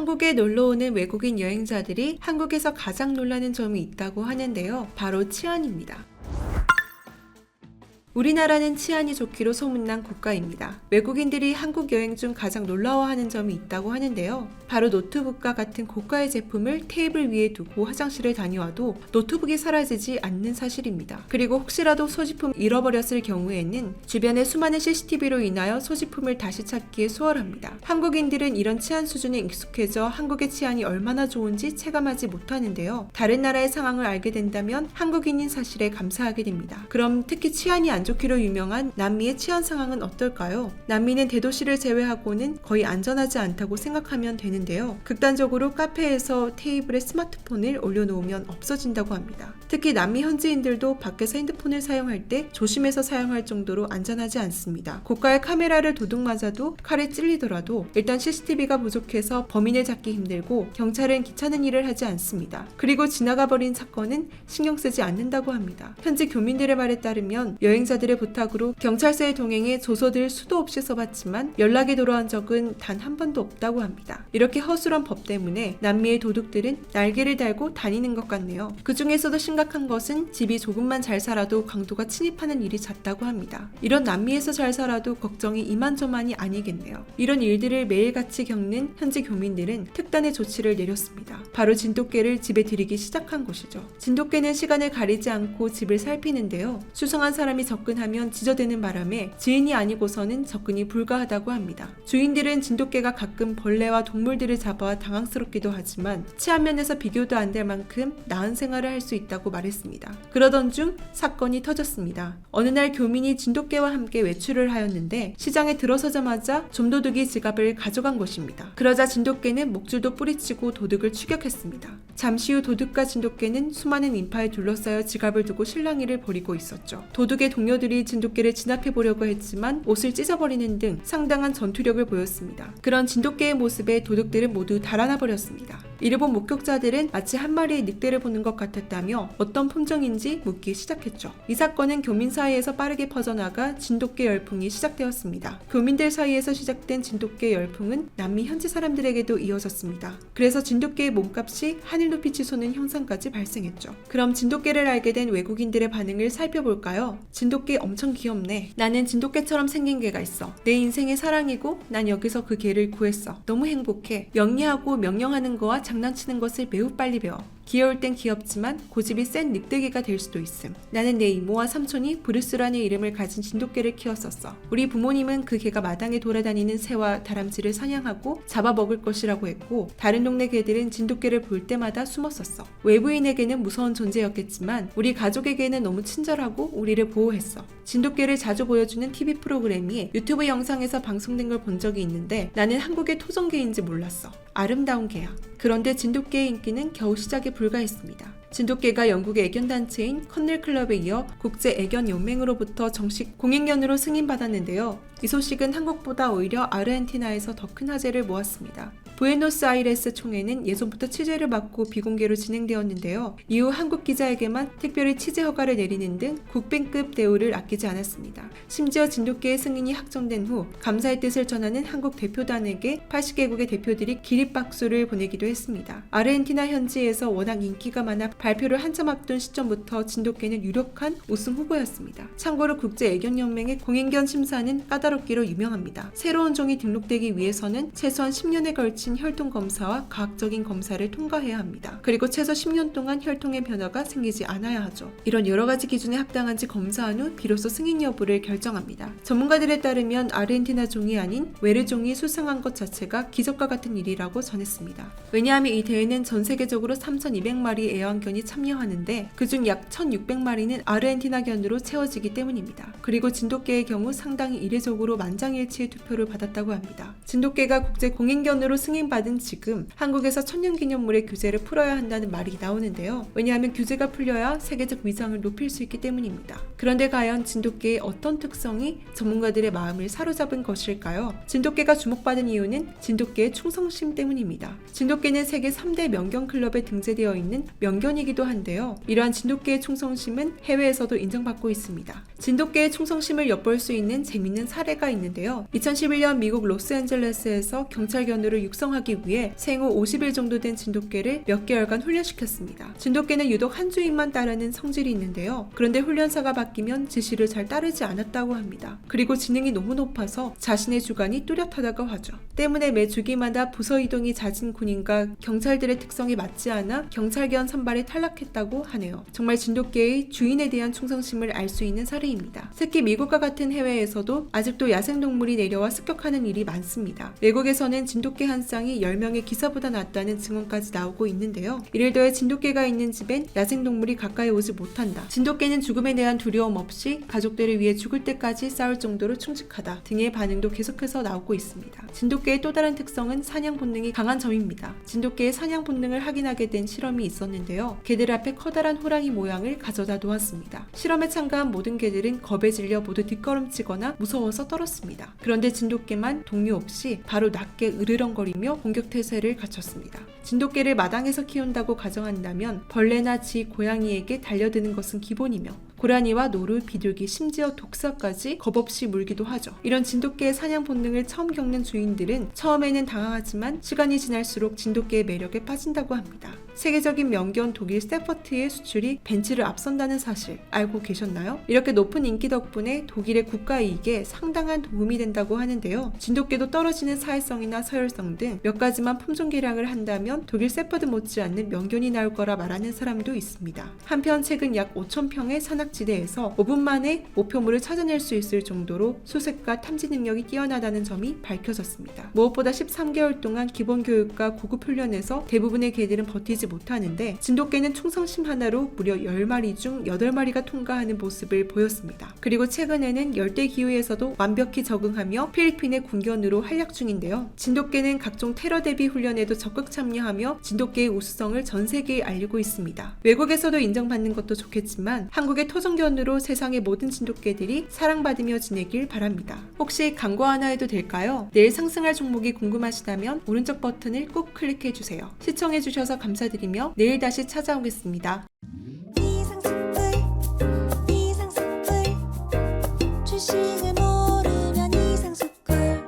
한국에 놀러오는 외국인 여행자들이 한국에서 가장 놀라는 점이 있다고 하는데요. 바로 치안입니다. 우리나라는 치안이 좋기로 소문난 국가입니다. 외국인들이 한국 여행 중 가장 놀라워하는 점이 있다고 하는데요. 바로 노트북과 같은 고가의 제품을 테이블 위에 두고 화장실을 다녀와도 노트북이 사라지지 않는 사실입니다. 그리고 혹시라도 소지품 잃어버렸을 경우에는 주변의 수많은 CCTV로 인하여 소지품을 다시 찾기에 수월합니다. 한국인들은 이런 치안 수준에 익숙해져 한국의 치안이 얼마나 좋은지 체감하지 못하는데요. 다른 나라의 상황을 알게 된다면 한국인인 사실에 감사하게 됩니다. 그럼 특히 치안이 안 좋기로 유명한 남미의 치안 상황은 어떨까요? 남미는 대도시를 제외하고는 거의 안전하지 않다고 생각하면 되는데요. 극단적으로 카페에서 테이블에 스마트폰을 올려놓으면 없어진다고 합니다. 특히 남미 현지인들도 밖에서 핸드폰을 사용할 때 조심해서 사용할 정도로 안전하지 않습니다. 고가의 카메라를 도둑맞아도 칼에 찔리더라도 일단 CCTV가 부족해서 범인을 잡기 힘들고 경찰은 귀찮은 일을 하지 않습니다. 그리고 지나가버린 사건은 신경 쓰지 않는다고 합니다. 현지 교민들의 말에 따르면 여행자들의 부탁으로 경찰서에 동행해 조서들 수도 없이 써봤지만 연락이 돌아온 적은 단 한 번도 없다고 합니다. 이렇게 허술한 법 때문에 남미의 도둑들은 날개를 달고 다니는 것 같네요. 그 중에서도 심각한 것은 집이 조금만 잘 살아도 강도가 침입하는 일이 잦다고 합니다. 이런 남미에서 잘 살아도 걱정이 이만저만이 아니겠네요. 이런 일들을 매일같이 겪는 현지 교민들은 특단의 조치를 내렸습니다. 바로 진돗개를 집에 들이기 시작한 것이죠. 진돗개는 시간을 가리지 않고 집을 살피는데요. 수상한 사람이 접근하면 지저대는 바람에 지인이 아니고서는 접근이 불가하다고 합니다. 주인들은 진돗개가 가끔 벌레와 동물들을 잡아 당황스럽기도 하지만 치안면에서 비교도 안 될 만큼 나은 생활을 할 수 있다고 말했습니다. 그러던 중 사건이 터졌습니다. 어느 날 교민이 진돗개와 함께 외출을 하였는데 시장에 들어서자마자 좀도둑이 지갑을 가져간 것입니다. 그러자 진돗개는 목줄도 뿌리치고 도둑을 추격했습니다. 잠시 후 도둑과 진돗개는 수많은 인파에 둘러싸여 지갑을 두고 실랑이를 벌이고 있었죠. 도둑의 동료들이 진돗개를 진압해보려고 했지만 옷을 찢어버리는 등 상당한 전투력을 보였습니다. 그런 진돗개의 모습에 도둑들은 모두 달아나 버렸습니다. 이를 본 목격자들은 마치 한 마리의 늑대를 보는 것 같았다며 어떤 품종인지 묻기 시작했죠. 이 사건은 교민 사이에서 빠르게 퍼져나가 진돗개 열풍이 시작되었습니다. 교민들 사이에서 시작된 진돗개 열풍은 남미 현지 사람들에게도 이어졌습니다. 그래서 진돗개의 몸값이 하늘 높이 치솟는 현상까지 발생했죠. 그럼 진돗개를 알게 된 외국인들의 반응을 살펴볼까요? 진돗개 엄청 귀엽네. 나는 진돗개처럼 생긴 개가 있어. 내 인생의 사랑이고 난 여기서 그 개를 구했어. 너무 행복해. 영리하고 명령하는 거와 장난치는 것을 매우 빨리 배워. 귀여울 땐 귀엽지만 고집이 센 늑대개가 될 수도 있음. 나는 내 이모와 삼촌이 브루스라는 이름을 가진 진돗개를 키웠었어. 우리 부모님은 그 개가 마당에 돌아다니는 새와 다람쥐를 사냥하고 잡아먹을 것이라고 했고 다른 동네 개들은 진돗개를 볼 때마다 숨었었어. 외부인에게는 무서운 존재였겠지만 우리 가족에게는 너무 친절하고 우리를 보호했어. 진돗개를 자주 보여주는 TV 프로그램이 유튜브 영상에서 방송된 걸 본 적이 있는데 나는 한국의 토종개인지 몰랐어. 아름다운 개야. 그런데 진돗개의 인기는 겨우 시작에 불과했습니다. 진돗개가 영국의 애견단체인 컨넬클럽에 이어 국제애견연맹으로부터 정식 공익견으로 승인받았는데요. 이 소식은 한국보다 오히려 아르헨티나에서 더 큰 화제를 모았습니다. 부에노스아이레스 총회는 예전부터 취재를 받고 비공개로 진행되었는데요. 이후 한국 기자에게만 특별히 취재 허가를 내리는 등 국빈급 대우를 아끼지 않았습니다. 심지어 진돗개의 승인이 확정된 후 감사의 뜻을 전하는 한국 대표단에게 80개국의 대표들이 기립박수를 보내기도 했습니다. 아르헨티나 현지에서 워낙 인기가 많아 발표를 한참 앞둔 시점부터 진돗개는 유력한 우승 후보였습니다. 참고로 국제애견연맹의 공인견 심사는 까다롭기로 유명합니다. 새로운 종이 등록되기 위해서는 최소한 10년에 걸친 혈통 검사와 과학적인 검사를 통과해야 합니다. 그리고 최소 10년 동안 혈통의 변화가 생기지 않아야 하죠. 이런 여러 가지 기준에 합당한지 검사한 후 비로소 승인 여부를 결정합니다. 전문가들에 따르면 아르헨티나 종이 아닌 외래 종이 수상한 것 자체가 기적과 같은 일이라고 전했습니다. 왜냐하면 이 대회는 전 세계적으로 3,200마리 애완견이 참여하는데 그중 약 1,600마리는 아르헨티나견으로 채워지기 때문입니다. 그리고 진돗개의 경우 상당히 이례적으로 만장일치의 투표를 받았다고 합니다. 진돗개가 국제 공인견으로 승인받은 지금 한국에서 천년기념물의 규제를 풀어야 한다는 말이 나오는데요. 왜냐하면 규제가 풀려야 세계적 위상을 높일 수 있기 때문입니다. 그런데 과연 진돗개의 어떤 특성이 전문가들의 마음을 사로잡은 것일까요? 진돗개가 주목받은 이유는 진돗개의 충성심 때문입니다. 진돗개는 세계 3대 명견 클럽에 등재되어 있는 명견이기도 한데요. 이러한 진돗개의 충성심은 해외에서도 인정받고 있습니다. 진돗개의 충성심을 엿볼 수 있는 재밌는 사례가 있는데요. 2011년 미국 로스앤젤레스에서 경찰견으로 육상 육성하기 위해 생후 50일 정도 된 진돗개를 몇 개월간 훈련시켰습니다. 진돗개는 유독 한 주인만 따르는 성질이 있는데요. 그런데 훈련사가 바뀌면 지시를 잘 따르지 않았다고 합니다. 그리고 지능이 너무 높아서 자신의 주관이 뚜렷하다고 하죠. 때문에 매 주기마다 부서 이동이 잦은 군인과 경찰들의 특성에 맞지 않아 경찰견 선발에 탈락했다고 하네요. 정말 진돗개의 주인에 대한 충성심을 알 수 있는 사례입니다. 특히 미국과 같은 해외에서도 아직도 야생동물이 내려와 습격하는 일이 많습니다. 외국에서는 진돗개 한 쌍이 10명의 기사보다 낫다는 증언까지 나오고 있는데요. 이를 더해 진돗개가 있는 집엔 야생동물이 가까이 오지 못한다. 진돗개는 죽음에 대한 두려움 없이 가족들을 위해 죽을 때까지 싸울 정도로 충직하다 등의 반응도 계속해서 나오고 있습니다. 진돗개의 또 다른 특성은 사냥 본능이 강한 점입니다. 진돗개의 사냥 본능을 확인하게 된 실험이 있었는데요. 개들 앞에 커다란 호랑이 모양을 가져다 놓았습니다. 실험에 참가한 모든 개들은 겁에 질려 모두 뒷걸음치거나 무서워서 떨었습니다. 그런데 진돗개만 동요 없이 바로 낮게 으르렁거리며 공격 태세를 갖췄습니다. 진돗개를 마당에서 키운다고 가정한다면 벌레나 쥐, 고양이에게 달려드는 것은 기본이며 고라니와 노루, 비둘기, 심지어 독사까지 겁없이 물기도 하죠. 이런 진돗개의 사냥 본능을 처음 겪는 주인들은 처음에는 당황하지만 시간이 지날수록 진돗개의 매력에 빠진다고 합니다. 세계적인 명견 독일 스태퍼트의 수출이 벤츠를 앞선다는 사실 알고 계셨나요? 이렇게 높은 인기 덕분에 독일의 국가 이익에 상당한 도움이 된다고 하는데요. 진돗개도 떨어지는 사회성이나 서열성 등 몇 가지만 품종 개량을 한다면 독일 세퍼드 못지않는 명견이 나올 거라 말하는 사람도 있습니다. 한편 최근 약 5,000평의 산악지대에서 5분 만에 목표물을 찾아낼 수 있을 정도로 수색과 탐지 능력이 뛰어나다는 점이 밝혀졌습니다. 무엇보다 13개월 동안 기본 교육과 고급 훈련에서 대부분의 개들은 버티지 못하는데 진돗개는 충성심 하나로 무려 10마리 중 8마리가 통과하는 모습을 보였습니다. 그리고 최근에는 열대 기후에서도 완벽히 적응하며 필리핀의 군견으로 활약 중인데요. 진돗개는 각종 테러 대비 훈련에도 적극 참여하며 진돗개의 우수성을 전 세계에 알리고 있습니다. 외국에서도 인정받는 것도 좋겠지만 한국의 토종견으로 세상의 모든 진돗개들이 사랑받으며 지내길 바랍니다. 혹시 광고 하나 해도 될까요? 내일 상승할 종목이 궁금하시다면 오른쪽 버튼을 꼭 클릭해주세요. 시청해주셔서 감사드리며 내일 다시 찾아오겠습니다. 주식을 모르면 이상스쿨.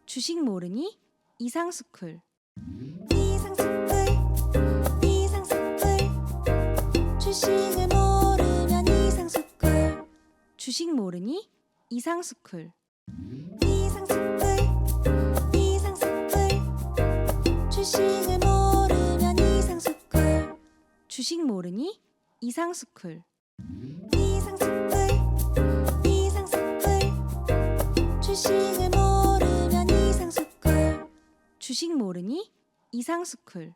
주식 모르니? 이상스쿨. 주식을 모르면 이상스쿨. 주식 모르니? 이상스쿨. 주식을 모르면 이상스쿨. 주식 모르니? 이상스쿨. 주식을 모르면 이상스쿨. 주식 모르니? 이상스쿨.